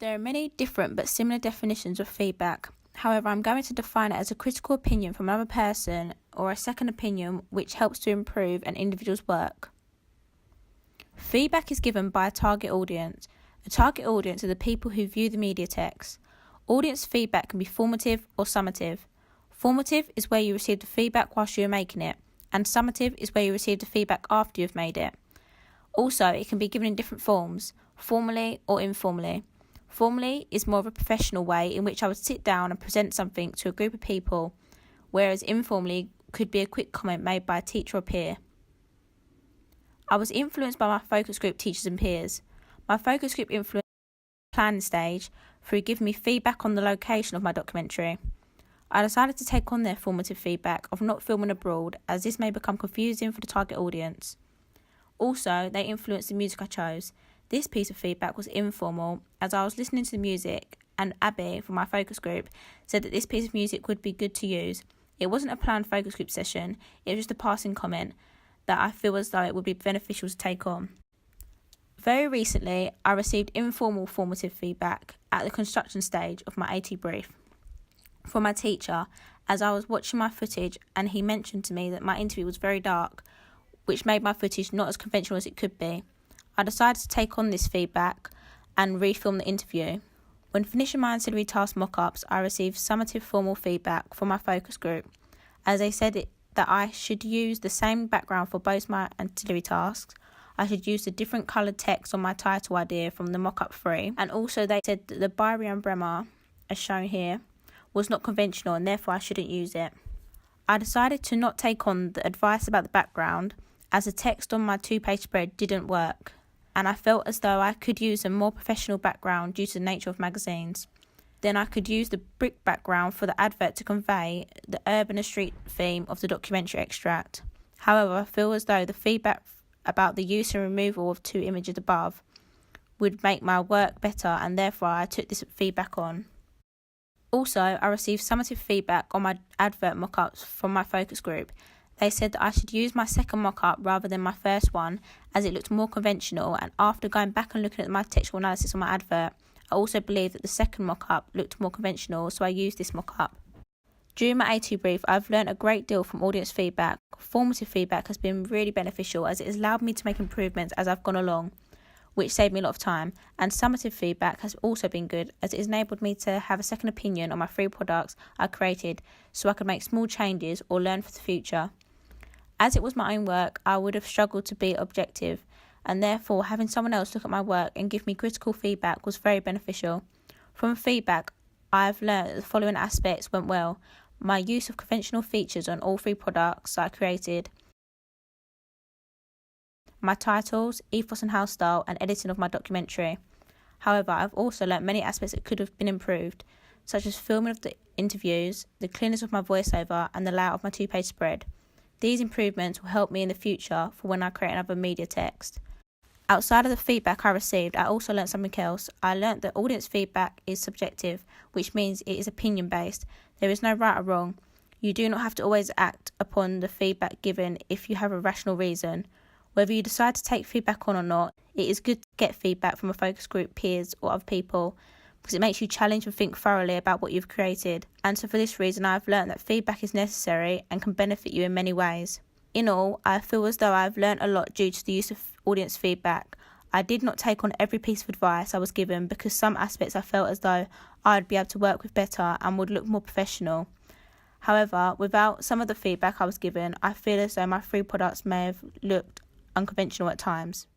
There are many different but similar definitions of feedback. However, I'm going to define it as a critical opinion from another person or a second opinion which helps to improve an individual's work. Feedback is given by a target audience. A target audience are the people who view the media text. Audience feedback can be formative or summative. Formative is where you receive the feedback whilst you are making it, and summative is where you receive the feedback after you've made it. Also, it can be given in different forms, formally or informally. Formally is more of a professional way in which I would sit down and present something to a group of people, whereas informally could be a quick comment made by a teacher or peer. I was influenced by my focus group teachers and peers. My focus group influenced the planning stage through giving me feedback on the location of my documentary. I decided to take on their formative feedback of not filming abroad, as this may become confusing for the target audience. Also, they influenced the music I chose. This piece of feedback was informal, as I was listening to the music and Abby from my focus group said that this piece of music would be good to use. It wasn't a planned focus group session, it was just a passing comment that I feel as though it would be beneficial to take on. Very recently, I received informal formative feedback at the construction stage of my AT brief from my teacher, as I was watching my footage and he mentioned to me that my interview was very dark, which made my footage not as conventional as it could be. I decided to take on this feedback and refilm the interview. When finishing my ancillary task mock-ups, I received summative formal feedback from my focus group, as they said that I should use the same background for both my ancillary tasks. I should use the different coloured text on my title idea from the mock-up 3, and also they said that the by Rhian Bremmer, as shown here, was not conventional and therefore I shouldn't use it. I decided to not take on the advice about the background, as the text on my 2-page spread didn't work, and I felt as though I could use a more professional background due to the nature of magazines. Then I could use the brick background for the advert to convey the urban and street theme of the documentary extract. However, I feel as though the feedback about the use and removal of 2 images above would make my work better, and therefore I took this feedback on. Also, I received summative feedback on my advert mock-ups from my focus group. They said that I should use my second mock-up rather than my first one, as it looked more conventional, and after going back and looking at my textual analysis on my advert, I also believe that the second mock-up looked more conventional, so I used this mock-up. During my A2 brief, I've learnt a great deal from audience feedback. Formative feedback has been really beneficial, as it has allowed me to make improvements as I've gone along, which saved me a lot of time, and summative feedback has also been good, as it has enabled me to have a second opinion on my 3 products I created, so I could make small changes or learn for the future. As it was my own work, I would have struggled to be objective, and therefore having someone else look at my work and give me critical feedback was very beneficial. From feedback, I've learned that the following aspects went well: my use of conventional features on all 3 products I created, my titles, ethos and house style, and editing of my documentary. However, I've also learnt many aspects that could have been improved, such as filming of the interviews, the clearness of my voiceover, and the layout of my 2-page spread. These improvements will help me in the future for when I create another media text. Outside of the feedback I received, I also learnt something else. I learnt that audience feedback is subjective, which means it is opinion-based. There is no right or wrong. You do not have to always act upon the feedback given if you have a rational reason. Whether you decide to take feedback on or not, it is good to get feedback from a focus group, peers or other people, because it makes you challenge and think thoroughly about what you've created. And so for this reason, I've learned that feedback is necessary and can benefit you in many ways. In all, I feel as though I've learned a lot due to the use of audience feedback. I did not take on every piece of advice I was given, because some aspects I felt as though I'd be able to work with better and would look more professional. However, without some of the feedback I was given, I feel as though my 3 products may have looked unconventional at times.